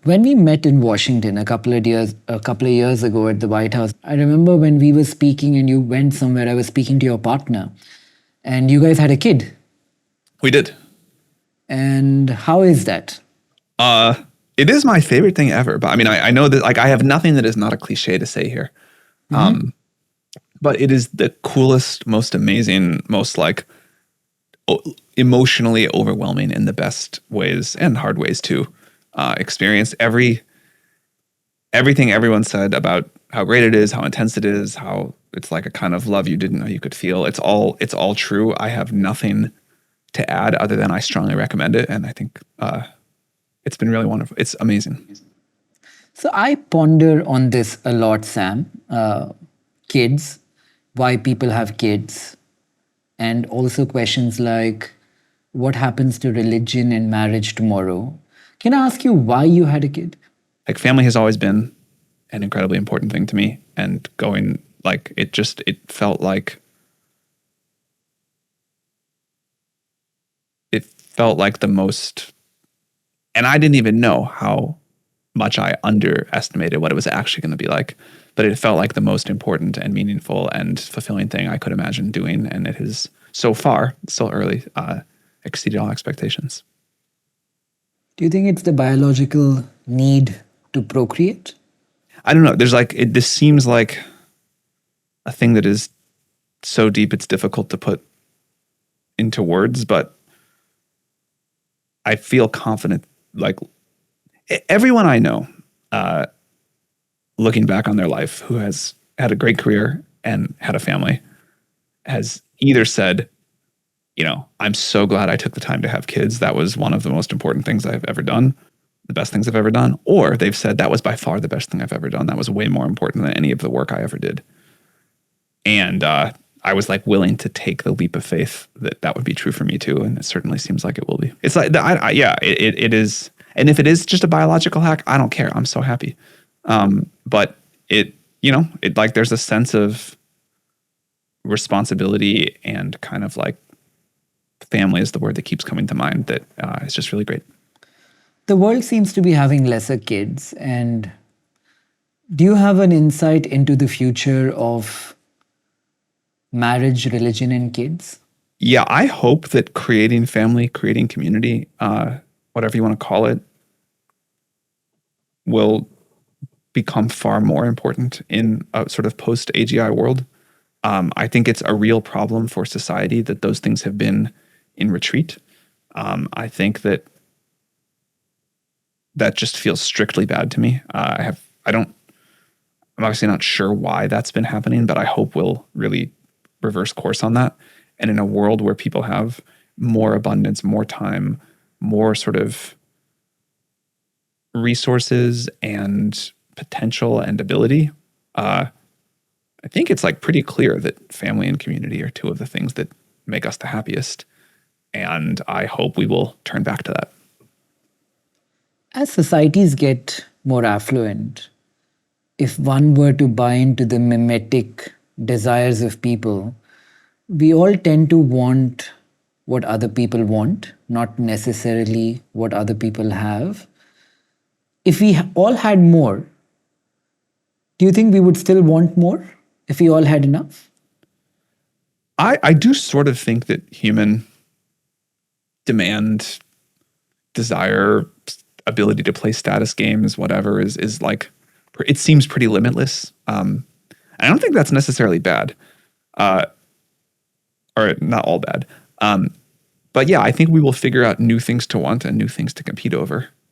When we met in Washington a couple of years ago at the White House, I remember when we were speaking and you went somewhere, I was speaking to your partner and you guys had a kid. We did. And how is that? It is my favorite thing ever. But I mean, I know that like I have nothing that is not a cliche to say here. But it is the coolest, most amazing, most like emotionally overwhelming in the best ways and hard ways too. Experience everything everyone said about how great it is, how intense it is, how it's like a kind of love you didn't know you could feel. It's all true. I have nothing to add other than I strongly recommend it. And I think it's been really wonderful. It's amazing. So I ponder on this a lot, Sam. Kids, why people have kids, and also questions like what happens to religion and marriage tomorrow. Can I ask you why you had a kid? Like family has always been an incredibly important thing to me, and going like it felt like the most, and I didn't even know how much I underestimated what it was actually going to be like, but it felt like the most important and meaningful and fulfilling thing I could imagine doing. And it has so far, still early, exceeded all expectations. Do you think it's the biological need to procreate? I don't know. There's like, this seems like a thing that is so deep, it's difficult to put into words, but I feel confident, like everyone I know, looking back on their life who has had a great career and had a family has either said, I'm so glad I took the time to have kids. That was one of the most important things I've ever done, the best things I've ever done. Or they've said that was by far the best thing I've ever done. That was way more important than any of the work I ever did. And I was like willing to take the leap of faith that would be true for me too. And it certainly seems like it will be. It's like, it is. And if it is just a biological hack, I don't care. I'm so happy. But it like there's a sense of responsibility and kind of like family is the word that keeps coming to mind that is just really great. The world seems to be having lesser kids. And do you have an insight into the future of marriage, religion, and kids? Yeah, I hope that creating family, creating community, whatever you want to call it, will become far more important in a sort of post-AGI world. I think it's a real problem for society that those things have been in retreat. I think that just feels strictly bad to me. I'm obviously not sure why that's been happening, but I hope we'll really reverse course on that. And in a world where people have more abundance, more time, more sort of resources and potential and ability, I think it's like pretty clear that family and community are two of the things that make us the happiest. And I hope we will turn back to that. As societies get more affluent, if one were to buy into the mimetic desires of people, we all tend to want what other people want, not necessarily what other people have. If we all had more, do you think we would still want more if we all had enough? I do sort of think that human demand, desire, ability to play status games, whatever, is like, it seems pretty limitless. I don't think that's necessarily bad, or not all bad. But yeah, I think we will figure out new things to want and new things to compete over.